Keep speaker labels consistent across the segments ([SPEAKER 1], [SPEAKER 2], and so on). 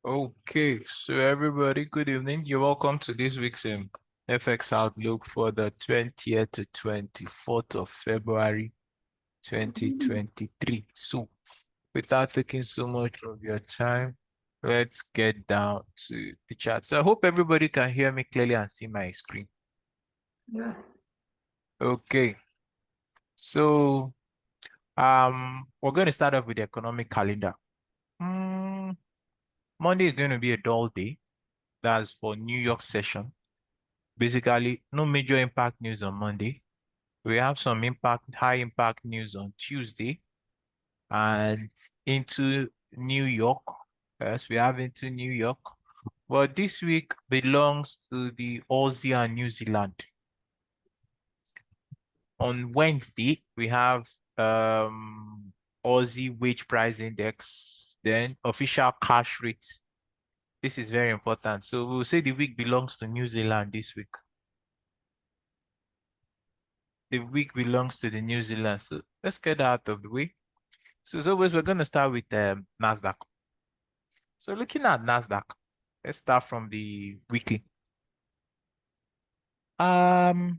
[SPEAKER 1] Okay, so everybody, good evening. You're welcome to this week's FX Outlook for the 20th to 24th of February 2023. So, without taking so much of your time, let's get down to the chat. So, I hope everybody can hear me clearly and see my screen.
[SPEAKER 2] Yeah.
[SPEAKER 1] Okay, so we're going to start off with the economic calendar. Monday is going to be a dull day. That's for New York session. Basically, no major impact news on Monday. We have some high impact news on Tuesday and into New York. Yes, we have into New York. But this week belongs to the Aussie and New Zealand. On Wednesday, we have Aussie wage price index, then official cash rate. This is very important. So we'll say the week belongs to New Zealand this week. The week belongs to the New Zealand. So let's get that out of the way. So as always, we're going to start with NASDAQ. So looking at NASDAQ, let's start from the weekly. NASDAQ,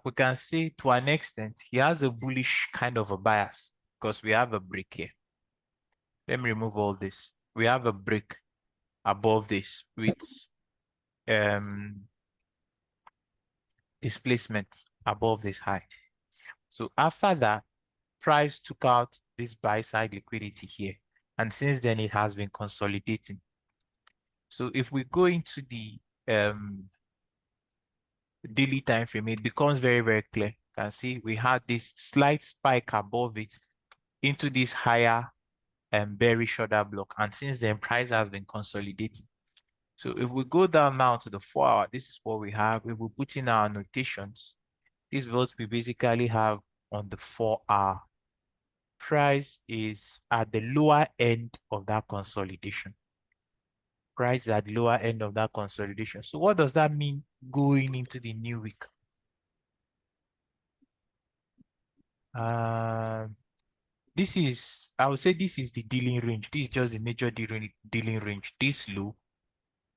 [SPEAKER 1] we can say to an extent, he has a bullish kind of a bias because we have a break here. Let me remove all this. We have a break above this with displacement above this high. So after that, price took out this buy side liquidity here. And since then, it has been consolidating. So if we go into the daily time frame, it becomes very, very clear. You can see we had this slight spike above it into this higher bearish order block. And since then, price has been consolidating. So if we go down now to the 4 hour, this is what we have. If we put in our notations, this is what we basically have on the 4 hour. Price is at the lower end of that consolidation. Price at the lower end of that consolidation. So what does that mean going into the new week? This is, I would say this is the dealing range. This is just the major dealing range. This low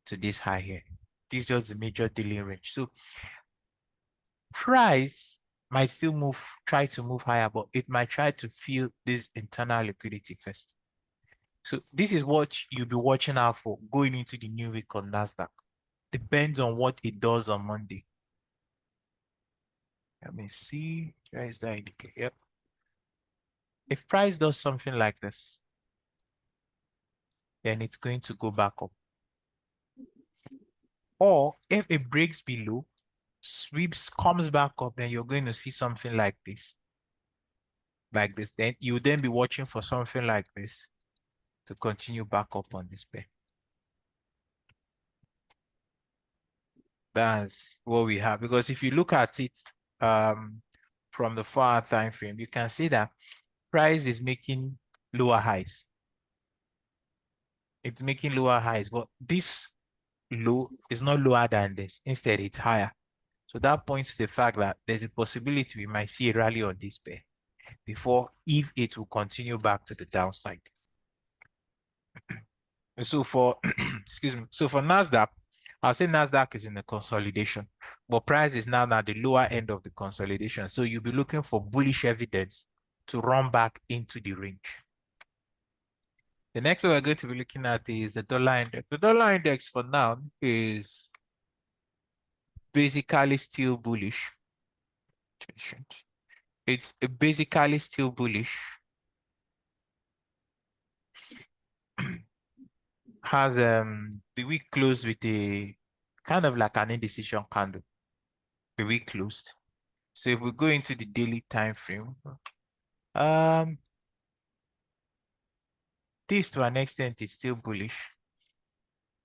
[SPEAKER 1] to this high here. This is just the major dealing range. So price might still try to move higher, but it might try to fill this internal liquidity first. So this is what you'll be watching out for going into the new week on NASDAQ. Depends on what it does on Monday. Let me see. Where is that indicator? Yep. If price does something like this, then it's going to go back up. Or if it breaks below, sweeps, comes back up, then you're going to see something like this. Like this. Then you'll then be watching for something like this to continue back up on this pair. That's what we have. Because if you look at it from the far time frame, you can see that price is making lower highs. It's making lower highs, but this low is not lower than this. Instead, it's higher. So that points to the fact that there's a possibility we might see a rally on this pair before if it will continue back to the downside. So for excuse me, so for NASDAQ, I'll say NASDAQ is in the consolidation, but price is now at the lower end of the consolidation. So you'll be looking for bullish evidence to run back into the range. The next one we're going to be looking at is the dollar index. The dollar index for now is basically still bullish. It's basically still bullish. Has the week closed with a kind of like an indecision candle. The week closed. So if we go into the daily time frame, this to an extent is still bullish.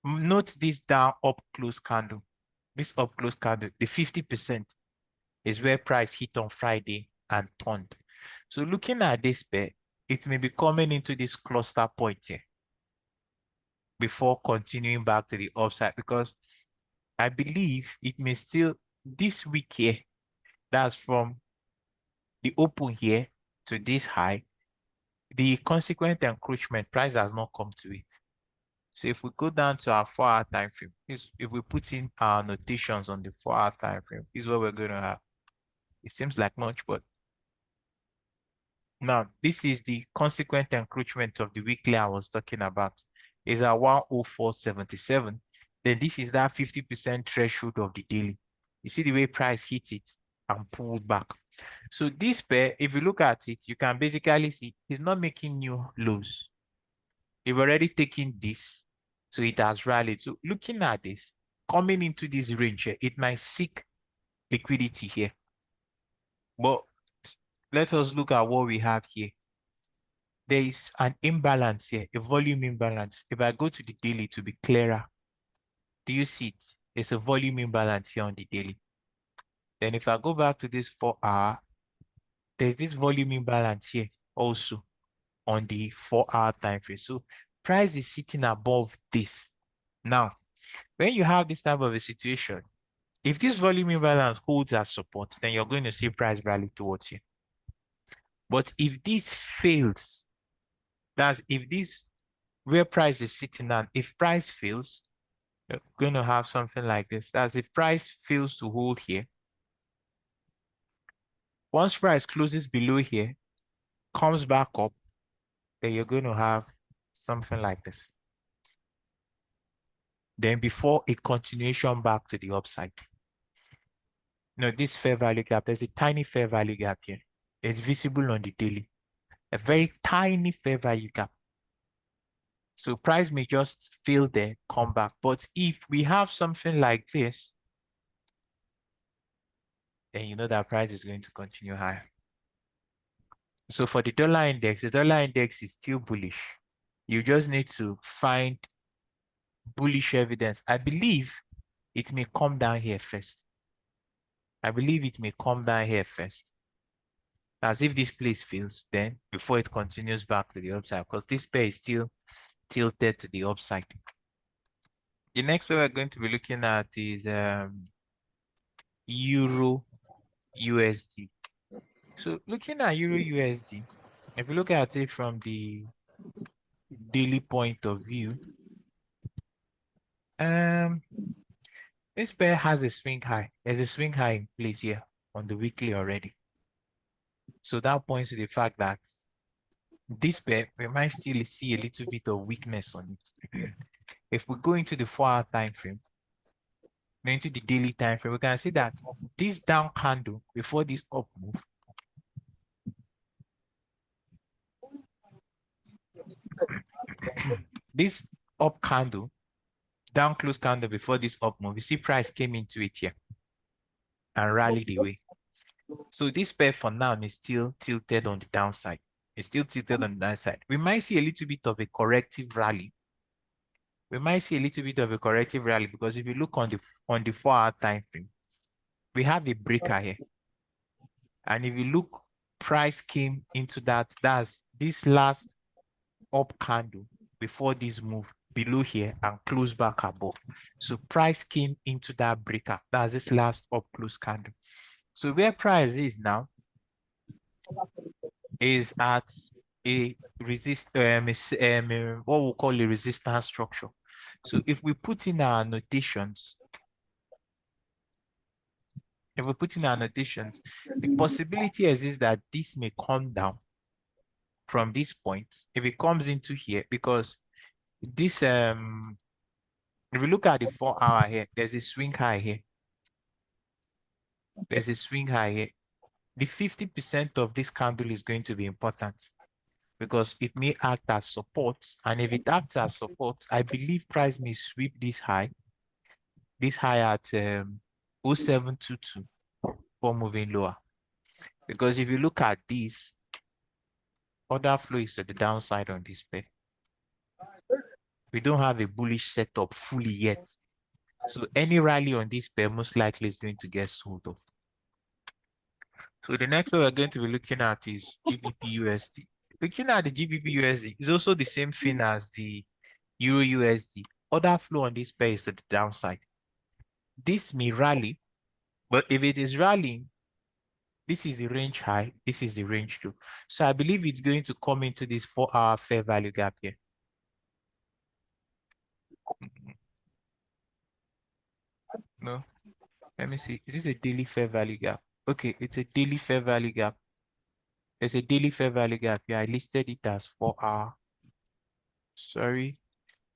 [SPEAKER 1] Note this down up close candle. This up close candle, the 50% is where price hit on Friday and turned. So looking at this pair, it may be coming into this cluster point here before continuing back to the upside, because I believe it may still, this week here, that's from the open here to this high, the consequent encroachment, price has not come to it. So if we go down to our 4-hour time frame, if we put in our notations on the 4-hour time frame, this is what we're going to have. It seems like much, but now this is the consequent encroachment of the weekly I was talking about. Is at 104.77. Then this is that 50% threshold of the daily. You see the way price hits it and pulled back. So this pair, if you look at it, you can basically see it's not making new lows. You've already taken this, so it has rallied. So looking at this, coming into this range here, it might seek liquidity here. But let us look at what we have here. There is an imbalance here, a volume imbalance. If I go to the daily to be clearer, do you see it? There's a volume imbalance here on the daily. Then if I go back to this 4-hour, there's this volume imbalance here also on the 4-hour time frame. So price is sitting above this. Now, when you have this type of a situation, if this volume imbalance holds as support, then you're going to see price rally towards you. But if this fails, that's if this where price is sitting at, if price fails, you're going to have something like this. That's if price fails to hold here. Once price closes below here, comes back up, then you're going to have something like this. Then before a continuation back to the upside. No, this fair value gap, there's a tiny fair value gap here. It's visible on the daily. A very tiny fair value gap. So price may just fail there, come back. But if we have something like this, then you know that price is going to continue higher. So for the dollar index is still bullish. You just need to find bullish evidence. I believe it may come down here first. I believe it may come down here first. As if this place fails, then before it continues back to the upside, because this pair is still tilted to the upside. The next pair we're going to be looking at is Euro USD. So looking at Euro USD, if you look at it from the daily point of view, this pair has a swing high. There's a swing high in place here on the weekly already. So that points to the fact that this pair, we might still see a little bit of weakness on it. If we go into the 4-hour time frame, into the daily time frame, we can see that this down candle before this up move, this up candle, down close candle before this up move, you see price came into it here and rallied away. So this pair for now is still tilted on the downside. It's still tilted on the downside. We might see a little bit of a corrective rally. Because if you look on the 4-hour time frame, we have a breaker here. And if you look, price came into that's this last up candle before this move below here and closed back above. So price came into that breaker. That's this last up close candle. So where price is now is at a what we'll call a resistance structure. So if we put in our notations, the possibility exists that this may come down from this point if it comes into here, because this if we look at the 4-hour here, there's a swing high here. There's a swing high here. The 50% of this candle is going to be important because it may act as support. And if it acts as support, I believe price may sweep this high at 0722 for moving lower. Because if you look at this, order flow is to the downside on this pair. We don't have a bullish setup fully yet. So any rally on this pair most likely is going to get sold off. So the next one we're going to be looking at is GBPUSD. Looking at the GBPUSD is also the same thing as the EURUSD. Order flow on this pair is to the downside. This may rally, but if it is rallying, This is the range high. This is the range low. So I believe it's going to come into this 4-hour fair value gap here. No, let me see. Is this a daily fair value gap? Okay, it's a daily fair value gap. There's a daily fair value gap here. I listed it as 4-hour. Sorry,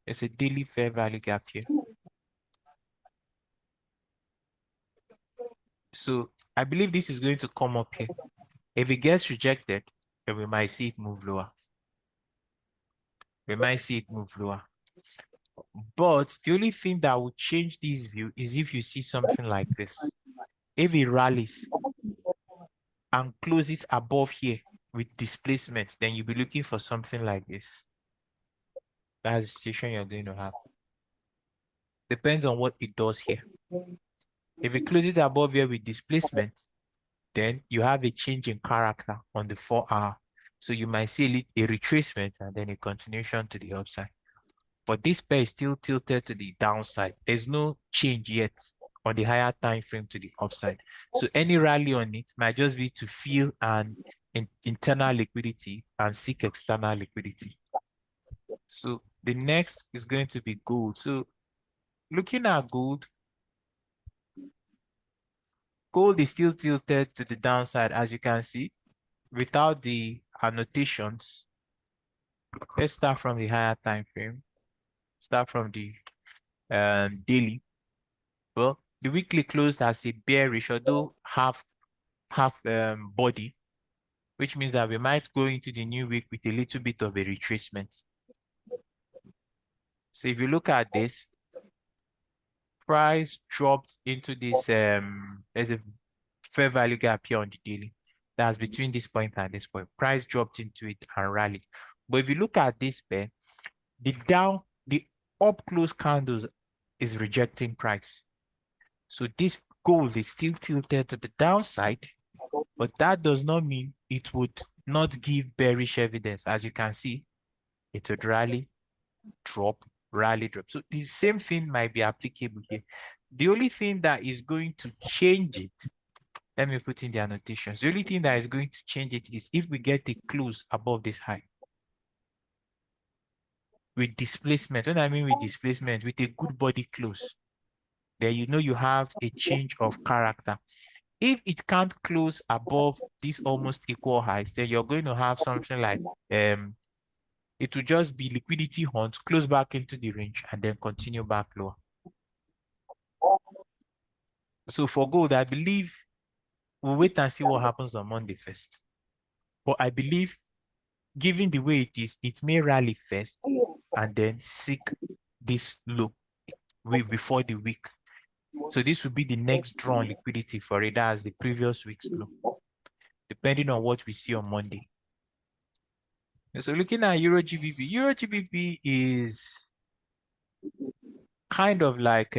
[SPEAKER 1] there's a daily fair value gap here. So I believe this is going to come up here. If it gets rejected, then we might see it move lower. We might see it move lower. But the only thing that will change this view is if you see something like this. If it rallies and closes above here with displacement, then you'll be looking for something like this. That's the situation you're going to have. Depends on what it does here. If it closes above here with displacement, then you have a change in character on the 4-hour. So you might see a retracement and then a continuation to the upside. But this pair is still tilted to the downside. There's no change yet on the higher time frame to the upside. So any rally on it might just be to fill an internal liquidity and seek external liquidity. So the next is going to be gold. So looking at gold, gold is still tilted to the downside, as you can see, without the annotations. Let's start from the higher time frame. Start from the daily. Well, the weekly closed as a bearish, although half body, which means that we might go into the new week with a little bit of a retracement. So if you look at this, price dropped into this, there's a fair value gap here on the daily. That's between this point and this point. Price dropped into it and rallied. But if you look at this pair, the up close candles is rejecting price. So this gold is still tilted to the downside, but that does not mean it would not give bearish evidence. As you can see, it would rally, drop, rally, drop. So the same thing might be applicable here. The only thing that is going to change it, let me put in the annotations. The only thing that is going to change it is if we get a close above this high. With displacement, when I mean with displacement, with a good body close, then you know you have a change of character. If it can't close above these almost equal highs, then you're going to have something like it will just be liquidity hunt, close back into the range, and then continue back lower. So for gold, I believe we'll wait and see what happens on Monday first. But I believe, given the way it is, it may rally first and then seek this low way before the week. So this will be the next draw on liquidity for it as the previous week's low, depending on what we see on Monday. So looking at EURGBP, EURGBP is kind of like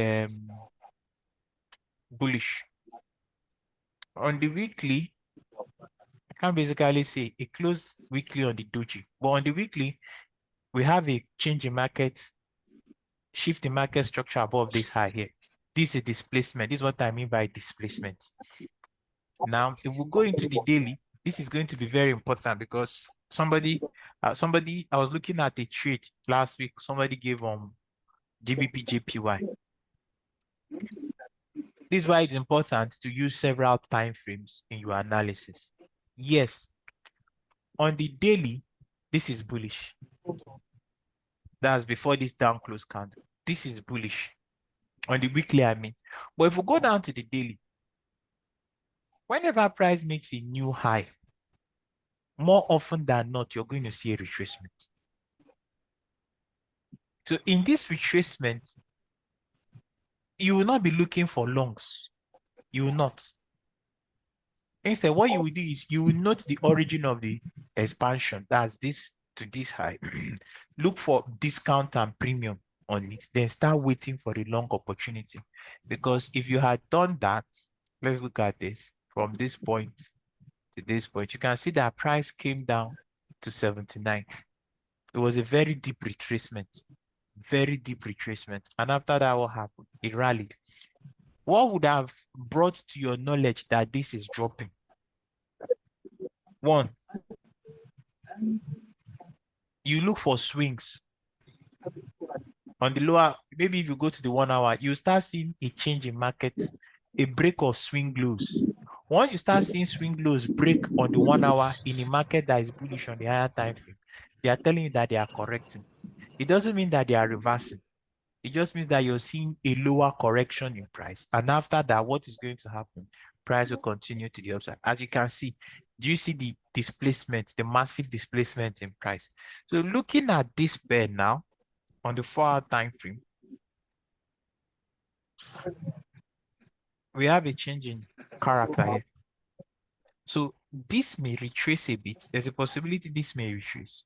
[SPEAKER 1] bullish. On the weekly, I can basically say it closed weekly on the doji. But on the weekly, we have a change in market, shift in market structure above this high here. This is a displacement. This is what I mean by displacement. Now, if we go into the daily, this is going to be very important because somebody, I was looking at a trade last week. Somebody gave GBPJPY. This is why it's important to use several time frames in your analysis. Yes, on the daily, this is bullish. That's before this down close candle. This is bullish. On the weekly, I mean. But if we go down to the daily, whenever price makes a new high, more often than not, you're going to see a retracement. So in this retracement, you will not be looking for longs. You will not. Instead, what you will do is you will note the origin of the expansion. That's this to this high. Look for discount and premium on it. Then start waiting for a long opportunity. Because if you had done that, let's look at this. From this point to this point, you can see that price came down to 79. It was a very deep retracement. Very deep retracement. And after that, what happened? It rallied. What would have brought to your knowledge that this is dropping? One, you look for swings. On the lower, maybe if you go to the 1 hour, you start seeing a change in market, a break of swing lows. Once you start seeing swing lows break on the 1 hour in a market that is bullish on the higher time frame, they are telling you that they are correcting. It doesn't mean that they are reversing. It just means that you're seeing a lower correction in price. And after that, what is going to happen? Price will continue to the upside. As you can see, do you see the displacement, the massive displacement in price? So looking at this pair now on the 4-hour time frame, we have a change in character here. So this may retrace a bit. There's a possibility this may retrace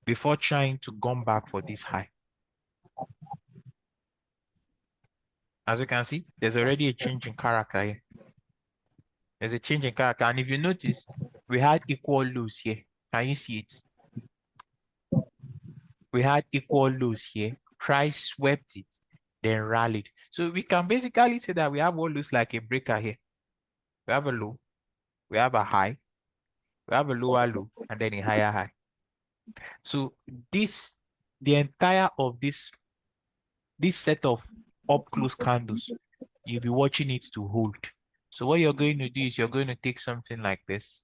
[SPEAKER 1] before trying to come back for this high. As you can see, there's already a change in character here. There's a change in character. And if you notice, we had equal lows here. Can you see it? We had equal lows here. Price swept it, then rallied. So we can basically say that we have what looks like a breaker here. We have a low, we have a high, we have a lower low, and then a higher high. So this, the entire of this set of up close candles, you'll be watching it to hold. So what you're going to do is you're going to take something like this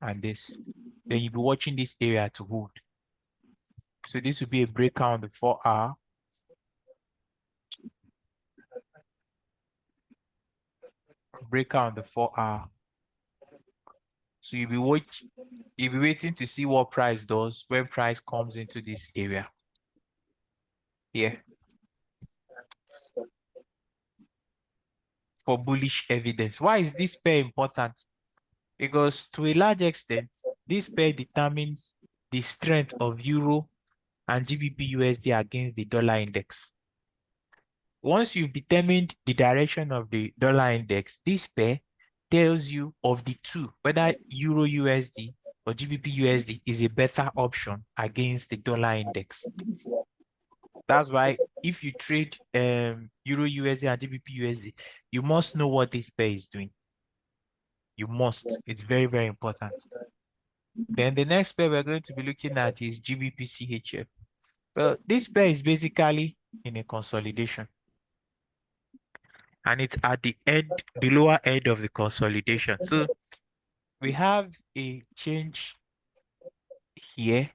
[SPEAKER 1] and this. Then you'll be watching this area to hold. So this will be a breakout on the 4-hour. Breakout on the 4-hour. So you'll be waiting to see what price does when price comes into this area. Here. For bullish evidence. Why is this pair important? Because to a large extent, this pair determines the strength of Euro and GBPUSD against the dollar index. Once you've determined the direction of the dollar index, this pair tells you of the two, whether Euro USD or GBP USD is a better option against the dollar index. That's why if you trade Euro USD and GBP USD, you must know what this pair is doing. You must. It's very, very important. Then the next pair we're going to be looking at is GBPCHF. Well, this pair is basically in a consolidation. And it's at the end, the lower end of the consolidation. So we have a change here,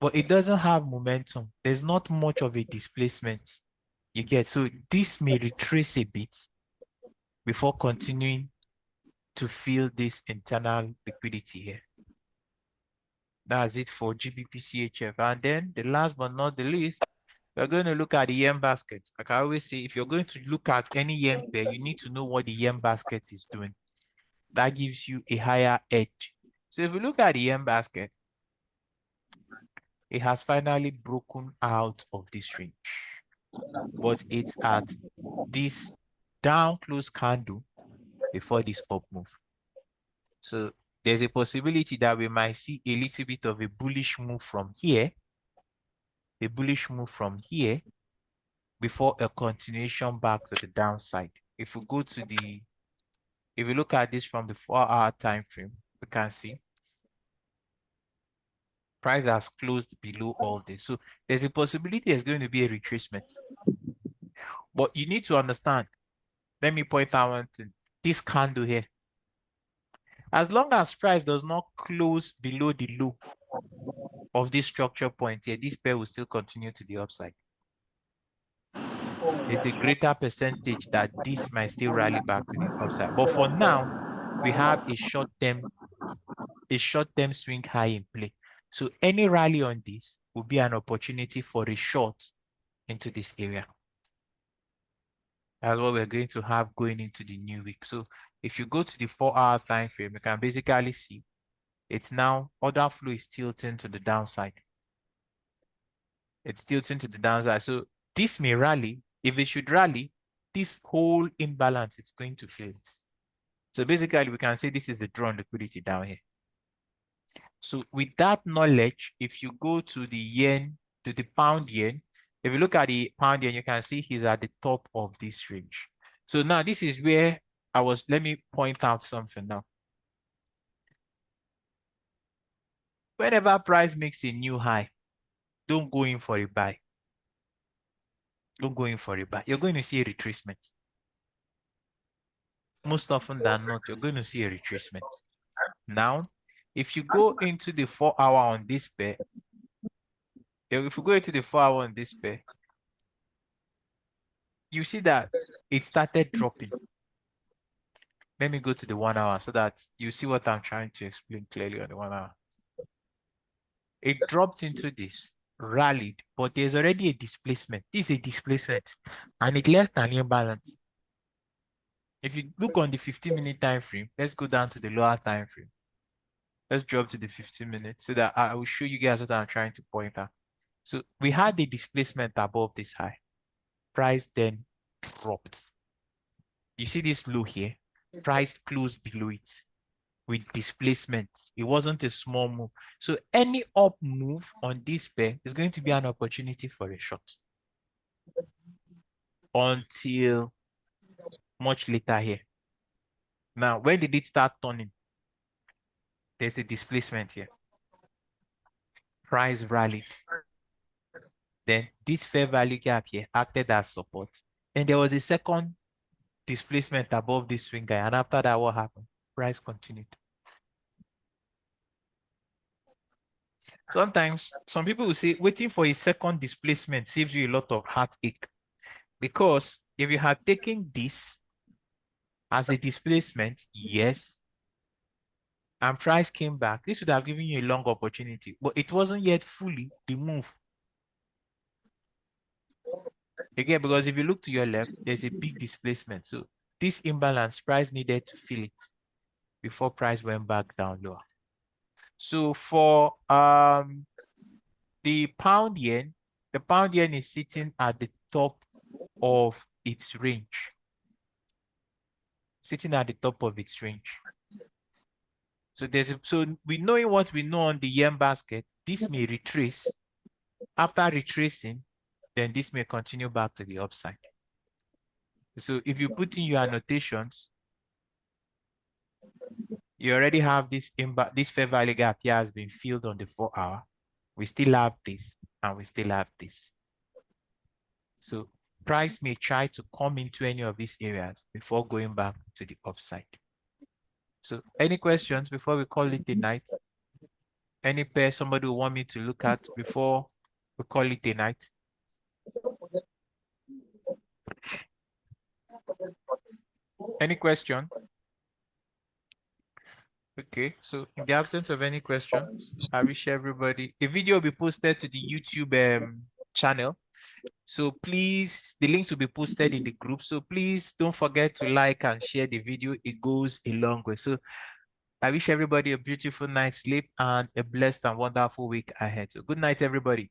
[SPEAKER 1] but it doesn't have momentum. There's not much of a displacement. You get, so this may retrace a bit before continuing to fill this internal liquidity here. That's it for GBPCHF. And then the last but not the least, we're going to look at the yen basket. Like I always say, if you're going to look at any yen pair, you need to know what the yen basket is doing. That gives you a higher edge. So if we look at the yen basket, it has finally broken out of this range, but it's at this down close candle before this up move. So there's a possibility that we might see a little bit of a bullish move from here, before a continuation back to the downside. If we go to the, if we look at this from the 4-hour time frame, we can see price has closed below all this. So there's a possibility there's going to be a retracement. But you need to understand, let me point out one thing, this candle here. As long as price does not close below the low of this structure point here, this pair will still continue to the upside. There's a greater percentage that this might still rally back to the upside. But for now, we have a short-term swing high in play. So any rally on this will be an opportunity for a short into this area. That's what we're going to have going into the new week. So if you go to the 4-hour time frame, you can basically see it's now order flow is tilting to the downside. It's tilting to the downside. So this may rally. If it should rally, this whole imbalance is going to fail. So basically, we can say this is the drawn liquidity down here. So with that knowledge, if you go to the yen, to the pound yen, if you look at the pound yen, you can see he's at the top of this range. So now this is where let me point out something now. Whenever price makes a new high, don't go in for a buy. Don't go in for a buy. You're going to see a retracement. Most often than not, you're going to see a retracement. Now, if you go into the 4-hour on this pair, if you go into the 4-hour on this pair, you see that it started dropping. Let me go to the 1-hour so that you see what I'm trying to explain clearly on the 1-hour. It dropped into this, rallied, but there's already a displacement. This is a displacement, and it left an imbalance. If you look on the 15-minute time frame, let's go down to the lower time frame. Let's drop to the 15 minutes so that I will show you guys what I'm trying to point out. So we had the displacement above this high. Price then dropped. You see this low here? Price closed below it with displacement. It wasn't a small move. So any up move on this pair is going to be an opportunity for a short until much later here. Now, when did it start turning? There's a displacement here. Price rallied. Then this fair value gap here acted as support. And there was a second displacement above this swing guy. And after that, what happened? Price continued. Sometimes some people will say waiting for a second displacement saves you a lot of heartache. Because if you had taken this as a displacement, yes, and price came back, this would have given you a long opportunity, but it wasn't yet fully the move. Again, because if you look to your left, there's a big displacement. So this imbalance, price needed to fill it before price went back down lower. So for the pound yen is sitting at the top of its range. Sitting at the top of its range. So we knowing what we know on the yen basket, this may retrace. After retracing, then this may continue back to the upside. So if you put in your annotations, you already have this fair value gap here has been filled on the 4-hour. We still have this, and we still have this. So price may try to come into any of these areas before going back to the upside. So any questions before we call it a night? Any pair somebody will want me to look at before we call it a night? Any question? Okay, so in the absence of any questions, I wish everybody, the video will be posted to the YouTube channel. So please, the links will be posted in the group. So please don't forget to like and share the video. It goes a long way. So I wish everybody a beautiful night's sleep and a blessed and wonderful week ahead. So good night, everybody.